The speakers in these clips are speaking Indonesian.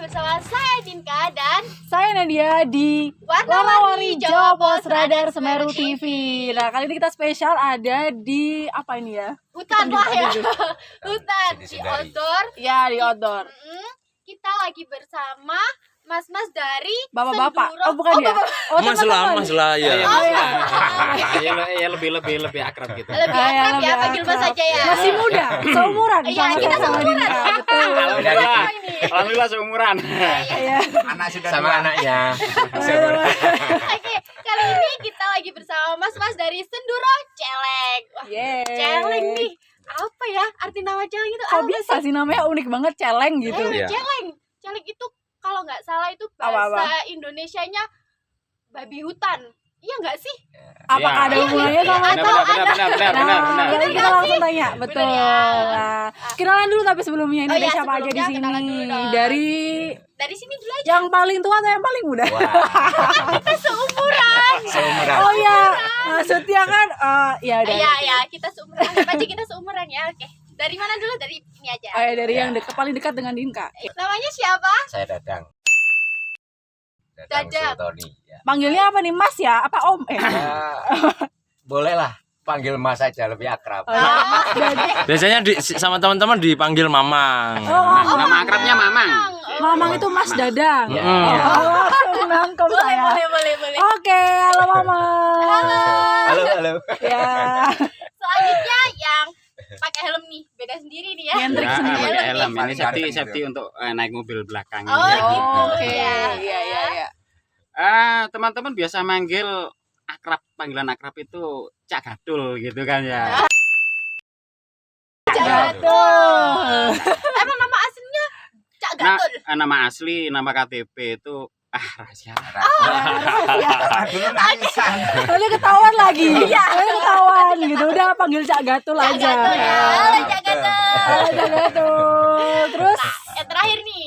bersama saya Dinka dan saya Nadia di Warna-Warni Jawa Pos Radar Semeru TV. Nah, kali ini kita spesial ada di apa ini ya? hutan lah ya. Hutan di Sedari. outdoor. Ya, di outdoor. Kita lagi bersama mas-mas dari Bapak-bapak. Senduro. Oh, bukan ya? Oh, Mas lah ya. Ya lebih akrab gitu. Lebih akrab ya, panggil mas aja ya. Masih muda, seumuran. Iya, sama kita sama seumuran. Dinka. Betul. Alhamdulillah. Alhamdulillah seumuran. Iya. Anak sudah sama anaknya. Oke, kali ini kita lagi bersama mas-mas dari Senduro Celeng. Wah, Yeay. Celeng nih. Apa ya arti nama celeng itu? Kok apa bisa sih namanya unik banget celeng gitu. Iya. Celeng. Celeng itu kalau nggak salah itu Apa-apa? bahasa Indonesianya babi hutan. Iya nggak sih? Apakah ada hubungannya sama itu? Nah, jadi kita langsung tanya, betul. ya. Nah, kenalan dulu tapi sebelumnya ini Oh ada iya, siapa aja di sebelumnya sini? kenalan dulu dong. Dari sini dulu aja. yang paling tua atau yang paling muda? Kita seumuran. Oh ya, maksudnya kan, ya udah. Iya, kita seumuran. Anggap aja kita seumuran ya. Oke. Dari mana dulu? Dari ini aja. Dari yang paling dekat dengan Dinka. Namanya siapa? Saya Dadang. Dadang. Sultoni. Ya. Panggilnya apa nih, Mas ya? Apa Om? Boleh lah panggil Mas saja lebih akrab. Biasanya sama teman-teman dipanggil Mamang. Nama akrabnya Mamang. Mamang itu Mas Dadang. Ya. Oh, nangkep saya. Boleh. Oke, halo Mamang. Halo. Ya. Selanjutnya yang pakai helm nih, beda sendiri nih ya. Nyentrik sendiri. Helm Helm nih. ini safety untuk naik mobil belakang. Oh, Ya. gitu. Oke, Ya. iya. Teman-teman biasa manggil panggilan akrab itu Cak Gadul gitu kan ya. Jatuh. Emang nama aslinya Cak Gatul. Nama asli, nama KTP itu rahasia. Soalnya ketahuan lagi. Iya, ketahuan gitu. Udah panggil Cak Gatul Cak aja. Gatul ya. Halo Cak Gatul. Halo Cak Gatul. Terus Yang terakhir nih.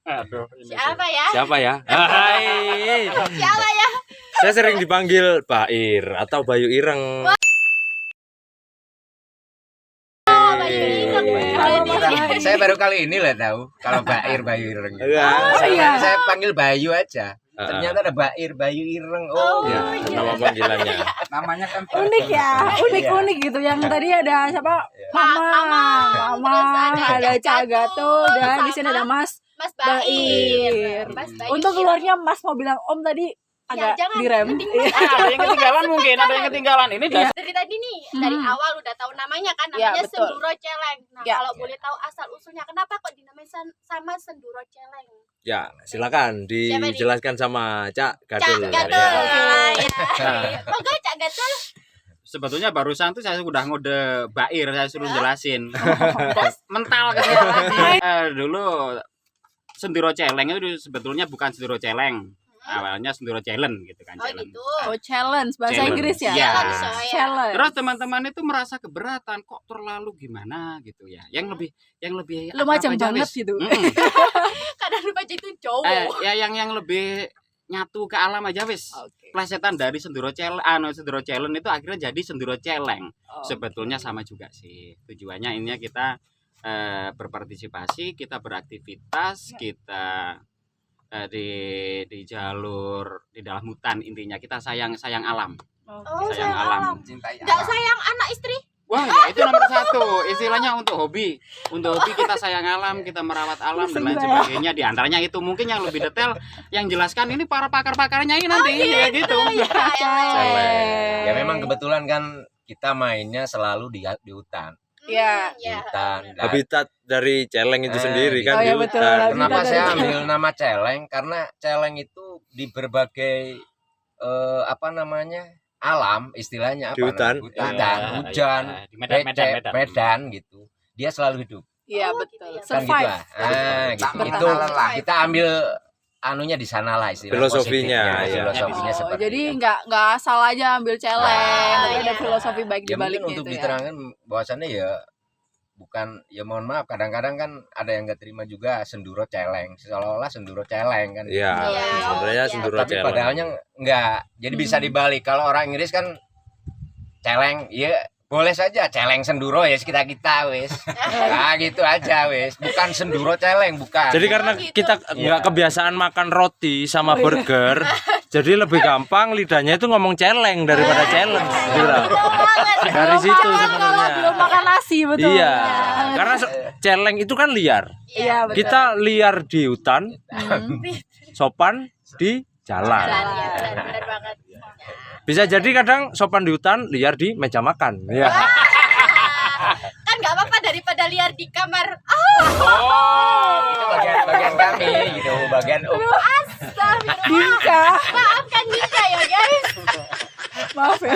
Aduh, siapa ya? Siapa ya? Hai. Siapa ya? Saya sering dipanggil Bair atau Bayu Ireng. Oh, Bayu Ireng. Halo, Mas Bayu. Bayu. Saya baru kali ini lah tahu kalau Bayu Ireng. iya. Saya panggil Bayu aja. Ternyata ada Bayu Ireng. Oh, Ya, iya. nama panggilannya. Namanya kan Unik ya, unik gitu. Yang tadi ada siapa? Mama, Terus ada Cak Gatul, dan di sini sama ada Mas Mas Bair. Bair. Mas Bair. Untuk keluarnya Mas mau bilang Om tadi agak jangan. direm. Penting Iya. ada yang ketinggalan mungkin, ada yang ketinggalan. Ini Iya. Dari tadi nih, dari awal udah tahu namanya kan, Iya, namanya betul. Senduro Celeng. Nah, Iya. kalau boleh tahu asal usulnya kenapa kok dinamai sama Senduro Celeng? Ya, silakan dijelaskan sama Cak Cak Gadul. Gatul. Ya. Monggo Cak Gatul. sebetulnya barusan tuh saya sudah ngode Bair, saya suruh jelasin. Kok mental ke saya. Dulu Senduro Celeng itu sebetulnya bukan Senduro Celeng. Awalnya Senduro Challenge gitu kan. Oh Challenge. gitu. Oh, challenge bahasa Challenge. Inggris ya? Iya. Challenge. Terus teman-teman itu merasa keberatan, kok terlalu gimana gitu ya. Yang lebih Lu macam akrab aja banget wis. gitu. Kadang lupa itu cowok. Ya yang lebih nyatu ke alam aja wis. Oke. Plesetan dari Senduro Challenge, Senduro Challenge itu akhirnya jadi Senduro Celeng. Oh. Sebetulnya sama juga sih. Tujuannya ini kita berpartisipasi, kita beraktivitas, kita di jalur di dalam hutan, intinya kita sayang alam. Oh, sayang sayang alam. alam. Nggak sayang anak istri. Wah, ya itu nomor satu. Istilahnya untuk hobi. Untuk hobi kita sayang alam, kita merawat alam dan lain sebagainya. Di antaranya itu mungkin yang lebih detail yang jelaskan ini para pakar-pakarnya ini nanti ya gitu. Celeng. Ya memang kebetulan kan kita mainnya selalu di hutan. Iya. Di hutan. Nah, Habitat dari celeng itu sendiri kan Oh, di iya, betul. hutan. kenapa Habitat saya dari ambil nama celeng? Karena celeng itu di berbagai apa namanya alam, istilahnya Di apa? hutan. Hujan, Di Medan. gitu. Dia selalu hidup. Iya, Oh, betul. gitu ya. Kan gitu Survive. lah. Gitu. Bertahan. Itu kita ambil anunya di sana lah istilahnya. Filosofinya, positifnya, ya. filosofinya Oh, seperti jadi itu. nggak asal aja ambil celeng, tapi ada iya. filosofi baik di Ya mungkin baliknya untuk itu ya. diterangkan bahwasannya ya bukan, ya mohon maaf, kadang-kadang kan ada yang nggak terima juga Senduro Celeng, seolah-olah Senduro Celeng kan. Iya, Iya. sebenarnya Iya. Senduro Tapi Celeng. padahalnya enggak. Jadi bisa dibalik. Kalau orang Inggris kan celeng, ya boleh saja celeng senduro ya kita wis. Nah gitu aja wis, bukan senduro celeng, bukan. Jadi karena kita nggak kebiasaan makan roti sama burger, jadi lebih gampang lidahnya itu ngomong celeng daripada challenge. Gila. Dari situ Kalau sebenarnya. belum makan nasi betul. Iya, karena celeng itu kan liar. Iya betul. Kita liar di hutan, sopan di jalan. Iya, benar banget. Bisa jadi kadang sopan di hutan, liar di meja makan. Ya. Kan nggak apa-apa daripada liar di kamar. Itu bagian kami gitu, bagian Dinka, Maafkan Nika ya guys. maaf ya.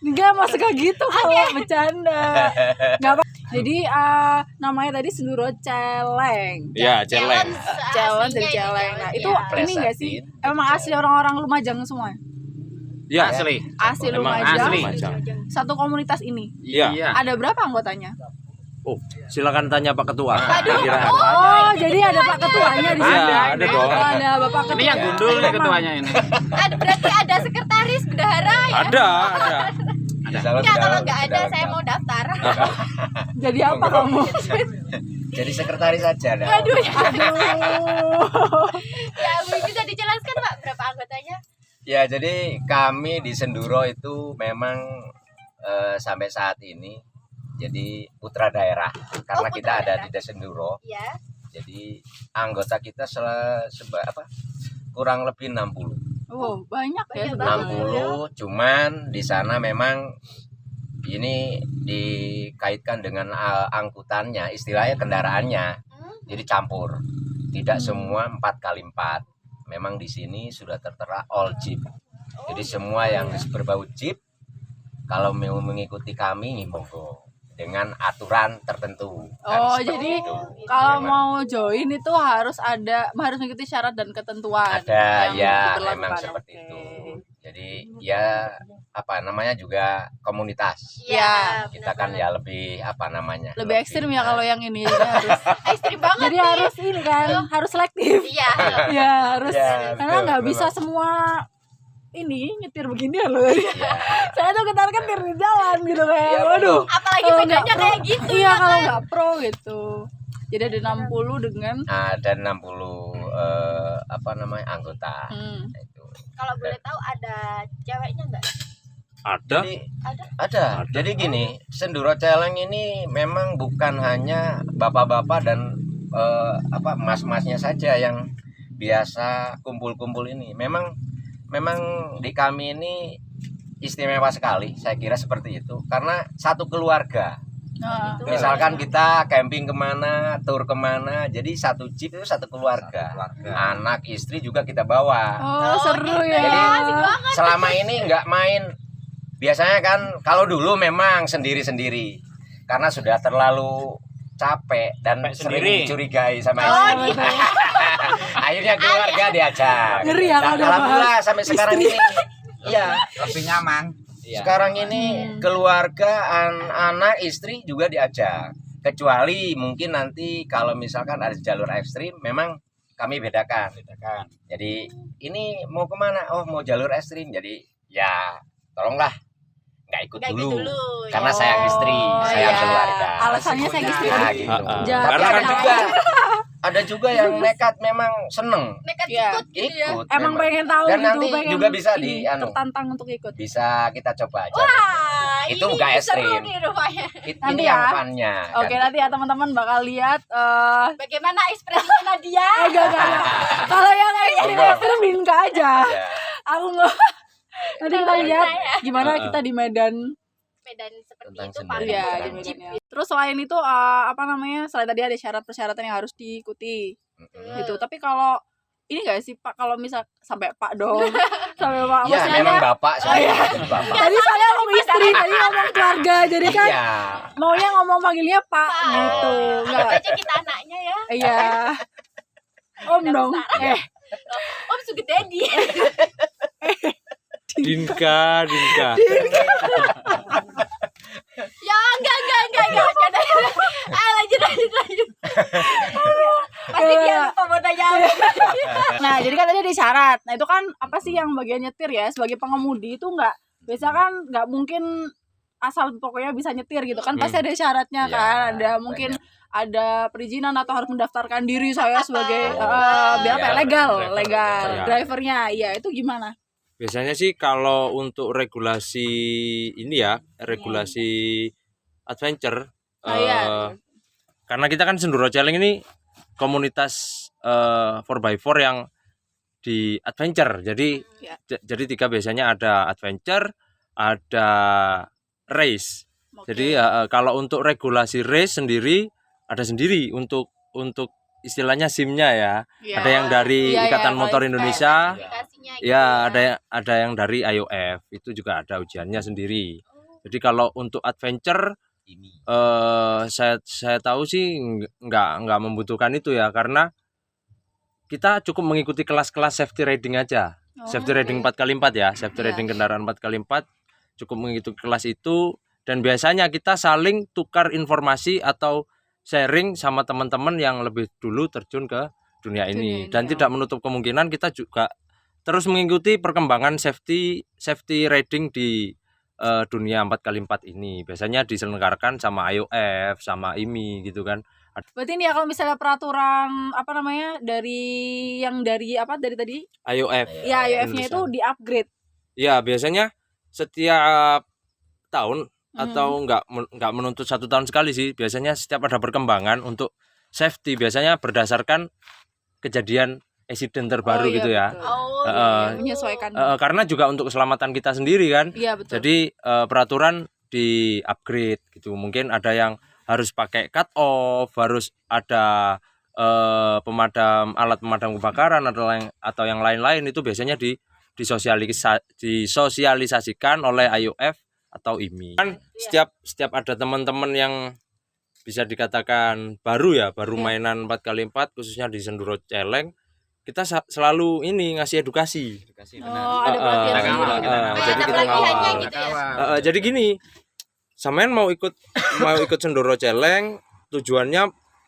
Dinka masuk kayak gitu kalau bercanda. Nggak apa. Jadi namanya tadi senduro celeng. Ya, celeng. Jalan dari celeng. Nah itu ini nggak sih? Emang asli orang-orang Lumajang semua? Ya, Asli. Asli Emang Lumajang. asli. Lumajang. Satu komunitas ini. Iya. Ada berapa anggotanya? Oh, silakan tanya Pak Ketua. Oh, jadi ada Pak Ketuanya di sini. Iya, ada dong. Oh, ada Bapak Ketua. Ini yang gundul nih ketuanya ini. Berarti ada sekretaris bendahara ya? Ada. Enggak, kalau nggak ada saya mau daftar. Jadi apa kamu? jadi sekretaris aja dah. Aduh ya. Aduh. Ya, bisa dijelaskan Pak berapa anggotanya? Ya, jadi kami di Senduro itu memang sampai saat ini jadi putra daerah karena putra kita ada daerah. di Desa Senduro. Ya. Jadi anggota kita kurang lebih 60. Oh, banyak ya. Banyak sebenarnya. 60, cuman di sana memang ini dikaitkan dengan angkutannya, istilahnya kendaraannya. Jadi campur. Tidak semua 4x4. Memang di sini sudah tertera all jeep. Jadi semua yang berbau jeep kalau mau mengikuti kami monggo dengan aturan tertentu. Oh, Seperti jadi itu. kalau Memang mau join itu harus mengikuti syarat dan ketentuan. ada yang ya diberlakukan. memang seperti Oke. itu. Jadi ya apa namanya juga komunitas. Iya. Kita kan ya lebih apa namanya? Lebih ekstrim ya kalau yang ini jadi harus Ekstrim banget jadi nih. harus ini kan harus selektif. Iya. Ya harus Ya, karena betul, nggak bisa memang. semua ini nyetir beginian loh. Iya. Saya tuh ketar-ketir di jalan gitu kayak Iya, waduh. Apalagi Kalau bedanya nggak kayak pro- gitu. Iya kalau nggak pro gitu. Jadi ada 60 dengan Ada 60 apa namanya anggota. hmm, Itu. Kalau boleh tahu ada ceweknya nggak? Ada. Jadi Ada. ada. Jadi gini, Senduro Celeng ini memang bukan hanya bapak-bapak dan apa mas-masnya saja yang biasa kumpul-kumpul ini. Memang di kami ini istimewa sekali, saya kira seperti itu. Karena satu keluarga. nah, Misalkan kita camping kemana, tour kemana, jadi satu jeep itu satu keluarga. Anak, istri juga kita bawa. oh seru gitu ya. Jadi asik banget. selama ini nggak main. Biasanya kan kalau dulu memang sendiri-sendiri karena sudah terlalu capek dan Capek sering sendiri. dicurigai sama Oh, istri. betul. Akhirnya keluarga diajak. Ngeri ya kalau udah Alhamdulillah bahas sampai sekarang istri. ini. Iya. lebih nyaman. Sekarang ini keluarga, anak, istri juga diajak. Kecuali mungkin nanti kalau misalkan ada jalur ekstrim, memang kami bedakan. Jadi ini mau kemana? Oh mau jalur ekstrim. Jadi ya tolonglah nggak ikut Nggak ikut dulu. dulu, Karena ya. sayang istri, sayang iya. keluarga. Alasannya sayang istri. Nah, gitu. Jangan. Tapi ada juga yang nekat memang seneng Nekat Iya. ikut gitu ya. ikut. Emang memang. pengen tahu Dan gitu, nanti pengen juga bisa ini, tertantang untuk ikut. Bisa kita coba aja. Wah, Itu ini nggak seru ekstrim. nih rupanya. Nanti Ini ya. yang funnya. Oke, kan. nanti ya teman-teman bakal lihat Bagaimana ekspresi Nadia? enggak. Kalau yang Enggak. ekstrim Dinka aja. Ya. Aku nggak. Nanti kita lihat Saya. gimana kita di Medan. Medan seperti Tentang itu sendiri. pakai Iya, Medan. di Medan ya. Terus selain itu apa namanya? Selain tadi ada syarat-persyaratan yang harus diikuti gitu. Tapi kalau ini enggak sih Pak kalau misal sampai Pak dong. Sampai Pak Ya maksudnya memang bapak sebenarnya jadi bapak. tadi saya ngomong istri, tadi ngomong keluarga. Jadi kan Iya. maunya ngomong panggilnya Pak gitu. Anggap Enggak. aja kita anaknya ya. Iya. Om dong. Om Sugar Daddy. Dinka. Ya enggak. Jangan. Lanjut. Pasti dia lupa mau tanya apa. Nah, jadi kan tadi ada syarat. Nah, itu kan apa sih yang bagian nyetir ya? Sebagai pengemudi itu nggak biasa kan nggak mungkin asal pokoknya bisa nyetir gitu kan, pasti ada syaratnya Iya, kan, ada mungkin ada perizinan atau harus mendaftarkan diri saya sebagai biar apa ya, legal Iya. drivernya. Iya, itu gimana? Biasanya sih kalau untuk regulasi ini ya, regulasi adventure, Iya. karena kita kan Senduro Celeng ini komunitas 4x4 yang di adventure. Jadi Ya. jadi 3 biasanya ada adventure, ada race. Oke. Jadi kalau untuk regulasi race sendiri ada sendiri untuk istilahnya SIM-nya ya. Iya. Ada yang dari Iya, Ikatan iya, Motor kalau Indonesia. aplikasinya gitu Ya, ada yang dari IOF, itu juga ada ujiannya sendiri. Jadi kalau untuk adventure Ini. saya tahu sih nggak membutuhkan itu ya, karena kita cukup mengikuti kelas-kelas safety riding aja. Safety riding 4x4 ya, safety Iya. riding kendaraan 4x4 cukup mengikuti kelas itu, dan biasanya kita saling tukar informasi atau sharing sama teman-teman yang lebih dulu terjun ke dunia ini, dan tidak menutup kemungkinan kita juga terus mengikuti perkembangan safety riding di dunia 4x4 ini. Biasanya diselenggarakan sama IOF, sama IMI gitu kan. Berarti ini ya kalau misalnya peraturan apa namanya dari tadi IOF. ya IOF-nya itu Indonesia. di-upgrade. Ya, biasanya setiap tahun atau nggak menuntut 1 tahun sekali sih. Biasanya setiap ada perkembangan untuk safety, biasanya berdasarkan kejadian insiden terbaru Oh, iya, gitu ya. betul. Menyesuaikan. Karena juga untuk keselamatan kita sendiri kan. Iya, betul. Jadi peraturan di upgrade gitu. Mungkin ada yang harus pakai cut off, harus ada alat pemadam kebakaran atau yang lain-lain, itu biasanya disosialisasikan oleh IOF atau IMI. Kan setiap ada teman-teman yang bisa dikatakan baru mainan 4x4 khususnya di Senduro Celeng, kita selalu ini ngasih edukasi. Oh, ada pelatihan sendiri. Jadi Ada kita pelatihannya ngawal. gitu ya. Jadi gini, sampean mau ikut Senduro Celeng, tujuannya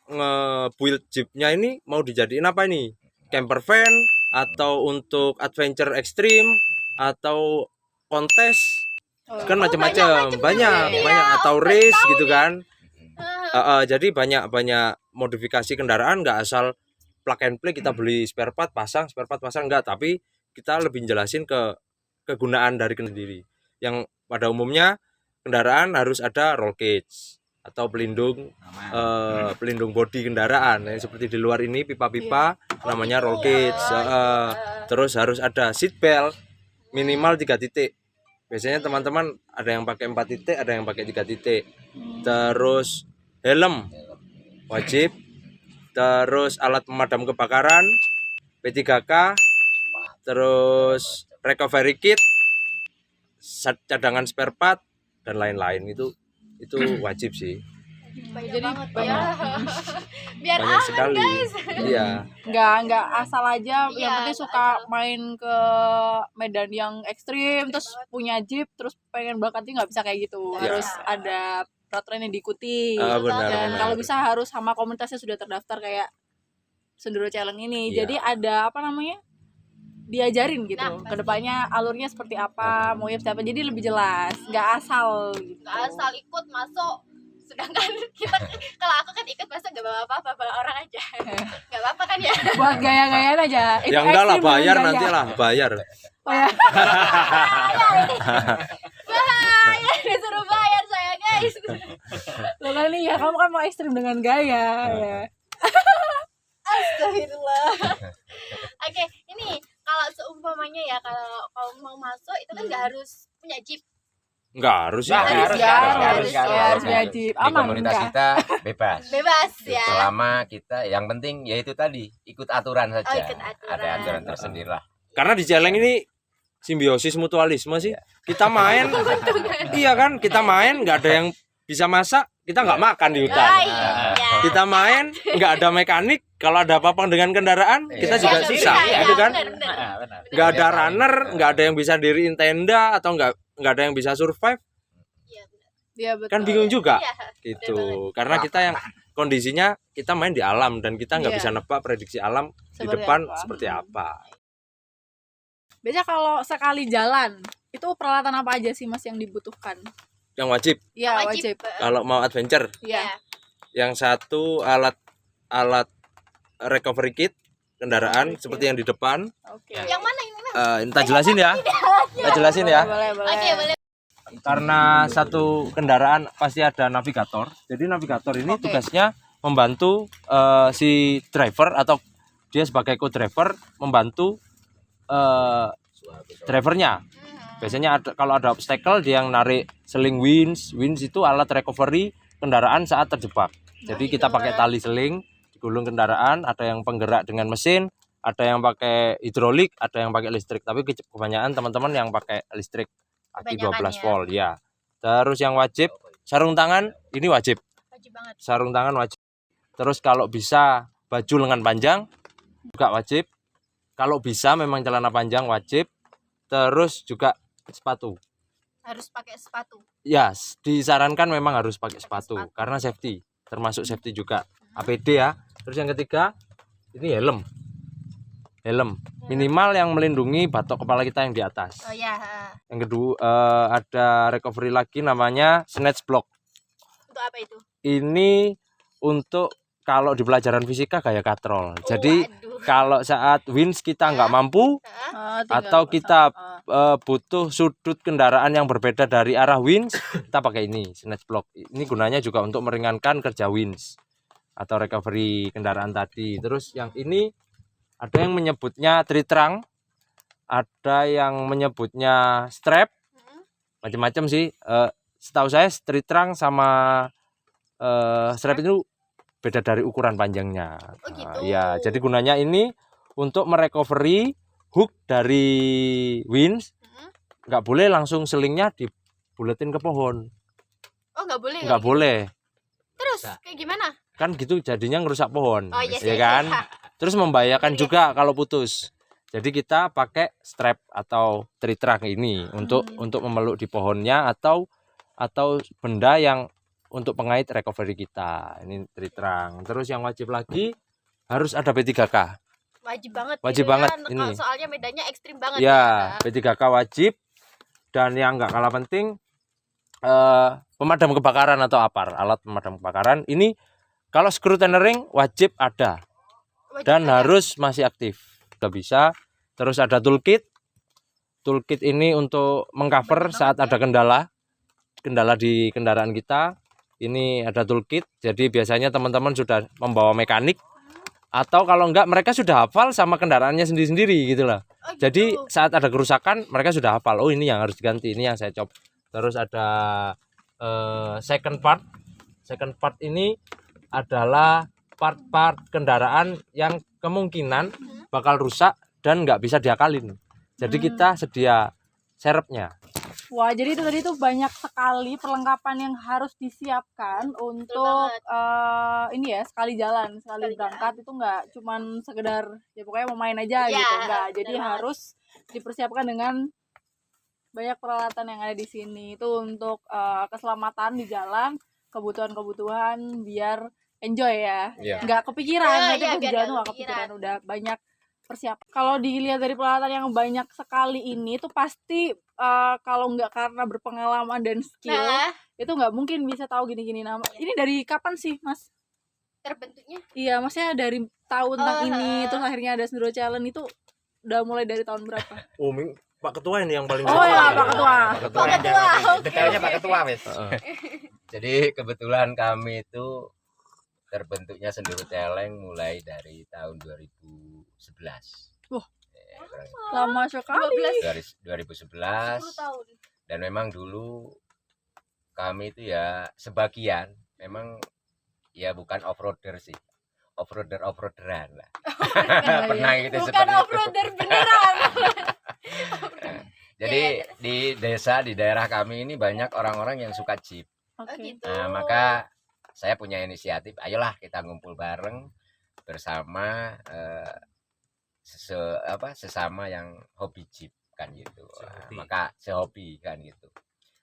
nge-build jeepnya ini mau dijadiin apa ini? Camper van atau untuk adventure ekstrim atau kontes, kan macam-macam, banyak atau race gitu kan. Jadi banyak modifikasi kendaraan, nggak asal plug and play kita beli spare part pasang enggak, tapi kita lebih jelasin kegunaan dari kendaraan sendiri. Yang pada umumnya kendaraan harus ada roll cage atau pelindung bodi kendaraan yang seperti di luar ini pipa-pipa, namanya roll cage. Terus harus ada seat belt minimal 3 titik. Biasanya teman-teman ada yang pakai 4 titik, ada yang pakai 3 titik. Terus helm wajib. Terus alat pemadam kebakaran, P3K, terus recovery kit, cadangan spare part dan lain-lain, itu wajib sih. Jadi banget banyak. ya. Biar Banyak aman sekali. guys. Iya. Nggak asal aja, yang Iya, penting nggak suka asal. main ke medan yang ekstrim terus punya jeep terus pengen bakatnya, nggak bisa kayak gitu. Iya. Harus ada peraturan yang diikuti. Benar, Dan benar. kalau bisa harus sama komunitasnya sudah terdaftar kayak Senduro Celeng ini. Iya. Jadi ada apa namanya? Diajarin gitu. Nah, pasti. Kedepannya alurnya seperti apa, maunya seperti apa. Jadi lebih jelas, nggak asal gitu. Nggak asal ikut masuk. Sedangkan kita, kalau aku kan ikut masa nggak bawa apa-apa, bawa orang aja. Nggak apa-apa kan ya. Buat gaya-gayaan aja. Itu Ya enggak lah, ekstrim dengan bayar gaya. nanti lah, bayar. Oh ya. Bahaya, disuruh bayar saya guys. Lo kan nih ya, kamu kan mau ekstrim dengan gaya ya. Astagfirullah. Oke, ini kalau seumpamanya ya, kalau mau masuk itu kan nggak harus punya jeep. Enggak harus ya. Nggak Harus, harus, harus wajib. Di Aman komunitas enggak? kita bebas. Bebas ya. Selama kita, yang penting yaitu tadi ikut aturan saja. Oh, ikut aturan. Ada aturan tersendiri lah. Karena di Celeng ini simbiosis mutualisme sih. Kita main, iya kan? Kita main nggak ada yang bisa masak, kita nggak makan di hutan. Oh, iya. Kita main nggak ada mekanik, kalau ada apa-apa dengan kendaraan kita juga Iya, susah, iya, gitu kan? benar. Nggak ada runner, nggak ada yang bisa diriin tenda atau nggak ada yang bisa survive, Iya, benar. Iya betul. kan bingung juga Iya. gitu. Karena kita yang kondisinya kita main di alam dan kita nggak Iya. bisa nebak prediksi alam di Seperti depan apa. seperti apa. Biasanya kalau sekali jalan itu peralatan apa aja sih Mas yang dibutuhkan? yang wajib. Iya, wajib. Kalau mau adventure, Iya. yang satu alat recovery kit kendaraan seperti yang di depan. Oke. Yang mana ini? Ini tak jelasin ya. Tak jelasin ya. Boleh. Oke, boleh. Karena satu kendaraan pasti ada navigator. Jadi navigator ini Oke. tugasnya membantu si driver atau dia sebagai co-driver membantu drivernya. Biasanya kalau ada obstacle dia yang narik seling winch. Winch itu alat recovery kendaraan saat terjebak. Jadi kita pakai tali seling, digulung kendaraan, ada yang penggerak dengan mesin, ada yang pakai hidrolik, ada yang pakai listrik. Tapi kebanyakan teman-teman yang pakai listrik aki 12 volt ya. Terus yang wajib sarung tangan ini wajib. Wajib banget. Sarung tangan wajib. Terus kalau bisa baju lengan panjang juga wajib. Kalau bisa memang celana panjang wajib. Terus juga sepatu. Harus pakai sepatu. Ya, disarankan memang harus pakai sepatu karena safety, termasuk safety juga. APD ya. Terus yang ketiga ini helm. Helm minimal yang melindungi batok kepala kita yang di atas. Oh ya. Yang kedua ada recovery lagi namanya snatch block. Untuk apa itu? Ini untuk kalau di pelajaran fisika gaya katrol. Jadi Waduh. kalau saat winch kita nggak mampu atau kita butuh sudut kendaraan yang berbeda dari arah winch, kita pakai ini snatch block. Ini gunanya juga untuk meringankan kerja winch atau recovery kendaraan tadi. Terus yang ini ada yang menyebutnya tree trunk, ada yang menyebutnya strap, macam-macam sih. Setahu saya tree trunk sama strap itu beda dari ukuran panjangnya. Oh gitu. Ya, jadi gunanya ini untuk merecovery hook dari winch. Nggak boleh langsung selingnya dibuletin ke pohon. Oh nggak boleh. Nggak boleh. Terus kayak gimana? Kan gitu jadinya ngerusak pohon. Oh iya ya kan? Terus membahayakan juga kalau putus. Jadi kita pakai strap atau tree trunk ini untuk memeluk di pohonnya atau benda yang untuk pengait recovery kita. Ini tree trunk. Terus yang wajib lagi harus ada P3K. Wajib banget. Wajib gitu banget kan, ini. Soalnya medannya ekstrim banget. Ya, P3K wajib. Dan yang nggak kalah penting pemadam kebakaran atau APAR, alat pemadam kebakaran. Ini kalau screw tethering wajib ada dan harus masih aktif. Udah bisa. Terus ada toolkit. Toolkit ini untuk mengcover saat ada kendala di kendaraan kita. Ini ada toolkit. Jadi biasanya teman-teman sudah membawa mekanik atau kalau enggak mereka sudah hafal sama kendaraannya sendiri-sendiri gitu loh. Oh, gitu. Jadi saat ada kerusakan mereka sudah hafal. Oh ini yang harus diganti, ini yang saya cop. Terus ada second part. Second part ini adalah part-part kendaraan yang kemungkinan bakal rusak dan nggak bisa diakalin. Jadi kita sedia serepnya. Wah, jadi itu tadi tuh banyak sekali perlengkapan yang harus disiapkan untuk ini ya, sekali jalan, sekali berangkat itu nggak cuman sekedar ya pokoknya mau main aja Ya, gitu, enggak. Jadi benar banget. harus dipersiapkan dengan banyak peralatan yang ada di sini. Itu untuk keselamatan di jalan, kebutuhan-kebutuhan biar enjoy ya. Iya. Nggak kepikiran, Iya, nanti iya, pas di biar jalan nggak tuh nggak kepikiran. kepikiran, udah banyak persiapan. Kalau dilihat dari peralatan yang banyak sekali ini tuh pasti kalau nggak karena berpengalaman dan skill Nah, itu nggak mungkin bisa tahu gini-gini nama. Ini dari kapan sih, Mas? terbentuknya. Iya, maksudnya dari tahu tentang Oh, ini terus akhirnya ada Senduro Challenge itu udah mulai dari tahun berapa? Oh, Pak Ketua ini yang paling Oh ya, Pak Ketua. Pak Ketua. Pak Ketua, oke. Detailnya Pak Ketua, wes. Heeh. Jadi kebetulan kami itu terbentuknya Senduro Celeng mulai dari tahun 2011. Wah. Kurang lebih Lama sekali. dari 2011 10 tahun. dan memang dulu kami itu ya sebagian memang ya bukan off-roader sih. Off-roaderan lah. Pernah gitu Bukan seperti itu. off-roader beneran. Jadi di desa di daerah kami ini banyak orang-orang yang suka jeep. Oh Oke. gitu. Nah, maka saya punya inisiatif, ayolah kita ngumpul bareng bersama sesama yang hobi jeep kan gitu. Sehobi. Maka sehobi kan gitu.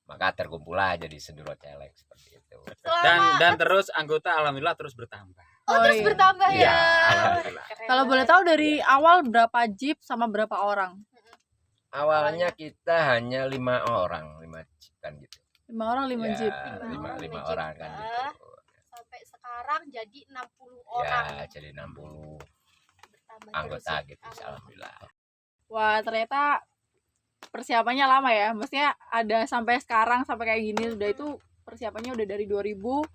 Maka terkumpullah jadi Senduro Celeng seperti itu. Dan terus anggota alhamdulillah terus bertambah. Oh, terus iya. bertambah Iya, ya. alhamdulillah. Keren Kalau boleh banget. tahu dari awal berapa jeep sama berapa orang? Awalnya kita hanya 5 orang, 5 jeep kan gitu. 5 orang 5 Ya, jeep. lima orang kan gitu. Sampai sekarang jadi 60 orang. Ya, jadi 60 Bertambah anggota terus ya. gitu, alhamdulillah. Wah, ternyata persiapannya lama ya. Maksudnya ada sampai sekarang sampai kayak gini udah itu persiapannya udah dari 2011.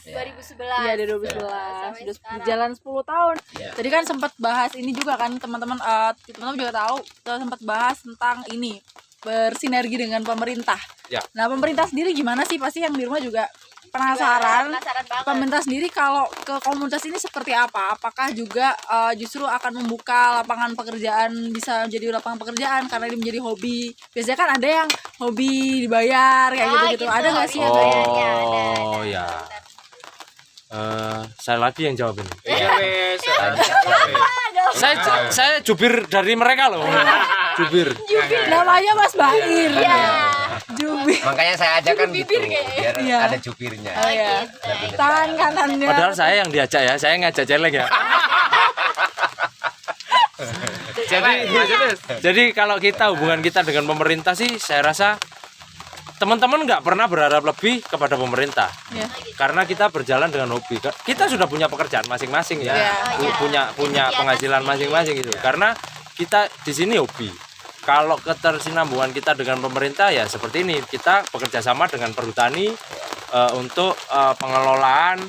Ya. 2011. Iya, dari 2011. Sampai Sudah sekarang. berjalan 10 tahun. Ya. Tadi kan sempat bahas ini juga kan teman-teman teman-teman juga tahu kita sempat bahas tentang ini bersinergi dengan pemerintah. Ya. Nah, pemerintah sendiri gimana sih? Pasti yang di rumah juga penasaran. Penasaran banget. Pemerintah sendiri kalau ke komunitas ini seperti apa? Apakah juga justru akan membuka lapangan pekerjaan, bisa menjadi lapangan pekerjaan karena ini menjadi hobi? Biasanya kan ada yang hobi dibayar kayak gitu-gitu. Ada nggak sih yang Oh, kayak Oh, ya. Saya lagi yang jawab ini. Iya wes. Saya jubir dari mereka loh. Jubir. namanya Mas Bair? Iya. Jubir. Makanya saya ajak kan gitu, Bibir kayaknya. biar Iya. ada jubirnya. Oh ya. Tangan kanannya. Padahal saya yang diajak ya, saya ngajak celeng ya. Jadi kalau hubungan kita dengan pemerintah sih, saya rasa teman-teman nggak pernah berharap lebih kepada pemerintah, Ya. karena kita berjalan dengan hobi. Kita sudah punya pekerjaan masing-masing ya, Iya. punya penghasilan masing-masing gitu. Karena kita di sini hobi. Kalau ketersinambungan kita dengan pemerintah ya seperti ini, kita bekerja sama dengan Perhutani untuk pengelolaan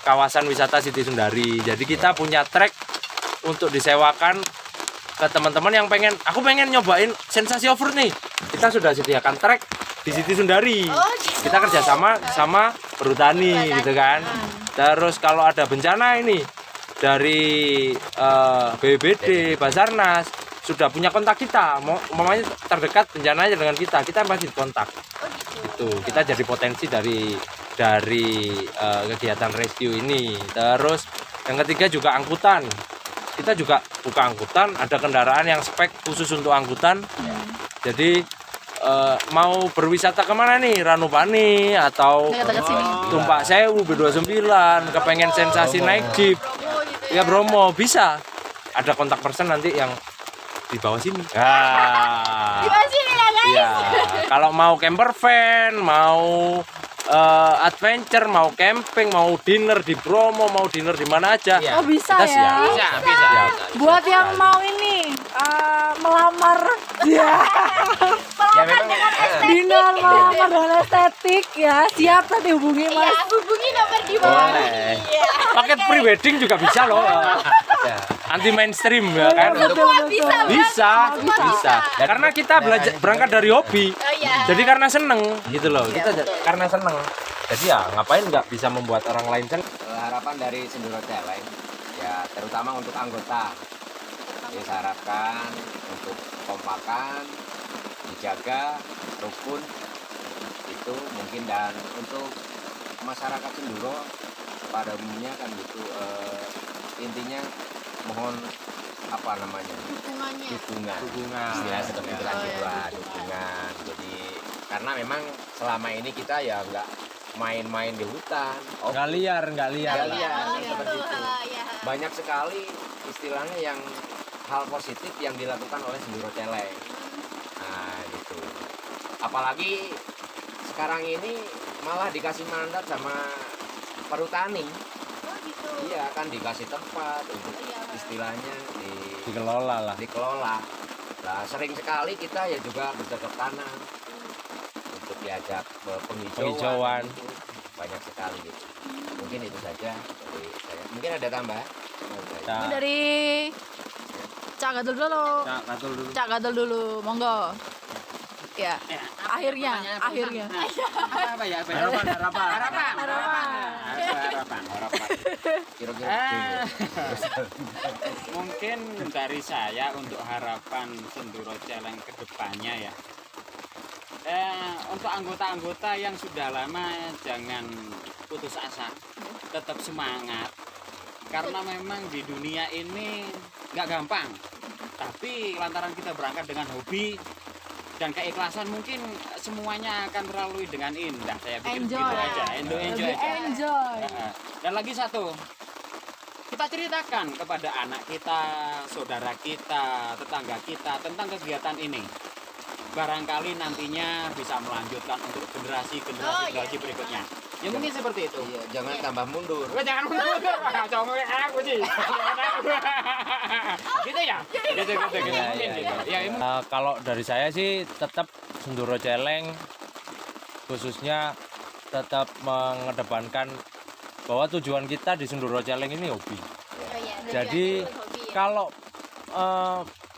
kawasan wisata Siti Sundari. Jadi kita punya trek untuk disewakan ke teman-teman yang aku pengen nyobain sensasi off-road nih. Kita sudah sediakan trek di Siti Sundari. Oh, gitu. Kita kerjasama sama Perhutani gitu kan. Terus kalau ada bencana ini dari BPBD, Basarnas sudah punya kontak kita, umpamanya terdekat bencananya dengan kita pasti kontak. Oh, gitu. Itu kita jadi potensi dari kegiatan rescue ini. Terus yang ketiga juga angkutan. Kita juga buka angkutan, ada kendaraan yang spek khusus untuk angkutan. Jadi mau berwisata kemana nih, Ranupani atau Dekat-dekat sini. Tumpak Sewu B29, kepengen sensasi naik jeep Bromo gitu ya Bromo, bisa ada kontak person nanti yang di bawah sini. Nah, Di bawah sini ya guys. ya kalau mau camper van, mau adventure, mau camping, mau dinner di Bromo, mau dinner di mana aja, Oh, bisa kita ya. siap. Bisa. Ya. Buat yang mau ini melamar ya. Ya memang Dinner melamar dengan estetik ya. Siap, tadi hubungi Iya, Mas. hubungi nomor di bawah. Boleh. Iya. Paket pre-wedding juga bisa loh. ya. Anti mainstream ya kan. Semua bisa. Bisa, Semua bisa. Karena kita berangkat dari hobi. Oh iya. Jadi karena seneng gitu loh. Kita karena seneng. Jadi ya ngapain nggak bisa membuat orang lain seneng. Harapan dari Senduro Celeng ya terutama untuk anggota. Jadi saya harapkan untuk kompakan, dijaga, rukun itu mungkin, dan untuk masyarakat Senduro pada umumnya kan gitu, intinya mohon apa namanya, Dukungannya. dukungan istilah seperti itu kan gitu lah, dukungan. Jadi karena memang selama ini kita ya nggak main-main di hutan, Nggak liar. nggak liar Oh, seperti gitu. itu. Iya. Banyak sekali istilahnya yang hal positif yang dilakukan oleh Senduro Celeng. Nah gitu. Apalagi sekarang ini malah dikasih mandat sama Perhutani. Oh, gitu. Iya kan, dikasih tempat untuk Iya. istilahnya Dikelola lah. dikelola. Nah sering sekali kita ya juga bercocok tanam untuk diajak Penghijauan. gitu. Banyak sekali gitu. Mungkin itu saja dari saya. Mungkin ada tambah? Ini dari Cak Gadul dulu. Cak Gadul dulu, monggo. Ya, akhirnya. Apa ya? Harapan. Kira-kira Mungkin dari saya untuk harapan Senduro Celeng ke depannya ya. Untuk anggota-anggota yang sudah lama jangan putus asa, tetap semangat. Karena memang di dunia ini nggak gampang. Tapi lantaran kita berangkat dengan hobi dan keikhlasan, mungkin semuanya akan terlalui dengan indah. Saya pikir Enjoy. gitu aja. Enjoy Lebih aja. enjoy. Dan lagi satu, kita ceritakan kepada anak kita, saudara kita, tetangga kita tentang kegiatan ini. barangkali nantinya bisa melanjutkan untuk generasi berikutnya. Ya mungkin seperti itu. Iya, jangan tambah mundur. Jangan mundur, congol aku sih. Gitu ya? Gitu. Mungkin gitu. Ya, Kalau dari saya sih tetap Senduro Celeng khususnya tetap mengedepankan bahwa tujuan kita di Senduro Celeng ini hobi. Oh iya, Jadi tujuannya hobi ya. kalau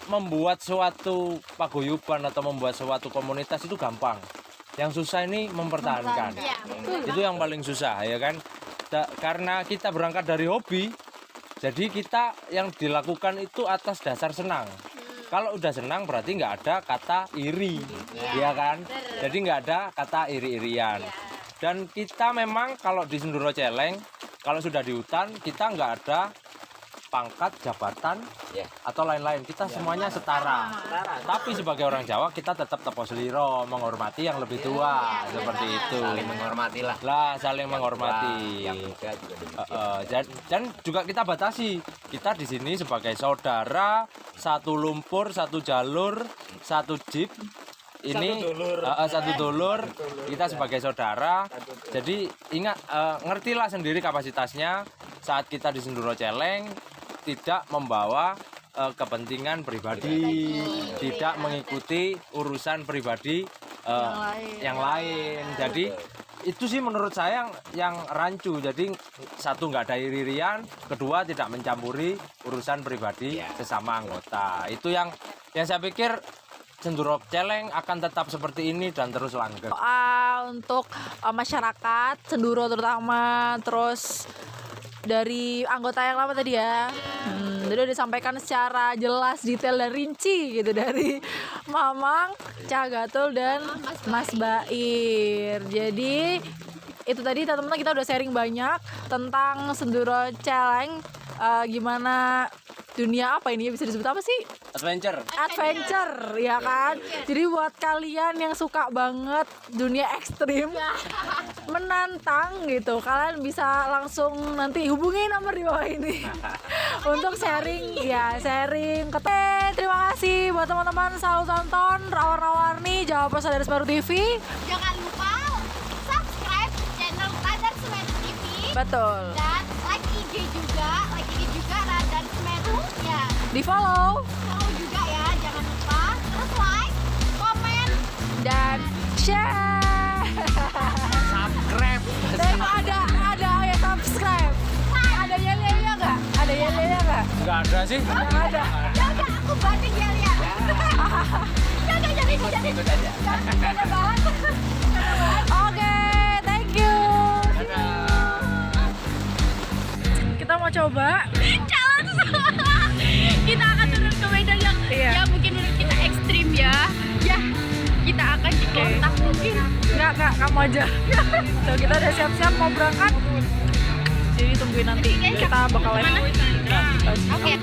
membuat suatu paguyuban atau membuat suatu komunitas itu gampang. Yang susah ini mempertahankan. Iya, betul. Itu yang paling susah ya kan. Karena kita berangkat dari hobi, jadi kita yang dilakukan itu atas dasar senang. Kalau udah senang berarti nggak ada kata iri, ya kan? bener. Jadi nggak ada kata iri-irian. Iya. Dan kita memang kalau di Senduro Celeng, kalau sudah di hutan kita nggak ada pangkat, jabatan, Ya. atau lain-lain. Kita semuanya setara. Tapi sebagai orang Jawa kita tetap tepo seliro, menghormati yang lebih tua, Iya, seperti benar. itu. Saling menghormati lah. Lah, saling menghormati. Yang muda juga demikian. Dan juga kita batasi. Kita di sini sebagai saudara, satu lumpur, satu jalur, satu jeep. Ini satu dulur, kita sebagai saudara. Jadi ingat, ngertilah sendiri kapasitasnya saat kita di Senduro Celeng tidak membawa kepentingan pribadi, tidak mengikuti urusan pribadi yang lain. Jadi itu sih menurut saya yang rancu. Jadi satu nggak ada iri-irian, kedua tidak mencampuri urusan pribadi sesama anggota. Itu yang saya pikir Senduro Celeng akan tetap seperti ini dan terus langgeng. Doa untuk masyarakat Senduro terutama, terus dari anggota yang lama tadi ya. Jadi udah disampaikan secara jelas, detail dan rinci gitu dari Mamang, Cah Gatul dan Mas Bair. Jadi itu tadi teman-teman kita udah sharing banyak tentang Senduro Celeng, gimana dunia apa ini bisa disebut apa sih? Adventure ya kan. Jadi buat kalian yang suka banget dunia ekstrim, menantang gitu, kalian bisa langsung nanti hubungi nomor di bawah ini untuk sharing terima kasih buat teman-teman selalu tonton Rawar-Rawarni Jawa Pos dari Semeru TV. Jangan lupa subscribe channel Radar Semeru TV. Betul. Dan like IG juga Radar Semeru ya. Di follow Follow juga ya, jangan lupa. Terus like, komen, dan share. Subscribe. Dan ada ya subscribe. Ada yel-yelnya nggak? Ada yel-yelnya nggak? Nggak ada sih. Nggak ada. ya udah aku banting ya lihat. Ya udah jadi. Jangan bahas. Oke, thank you. Kita mau coba. Kita akan turun ke medan yang ya mungkin menurut kita ekstrim ya. Ya, kita akan dikontak mungkin. Enggak, kamu aja. Tuh, kita udah siap-siap mau berangkat. Jadi tungguin nanti kita bakal live. Oke.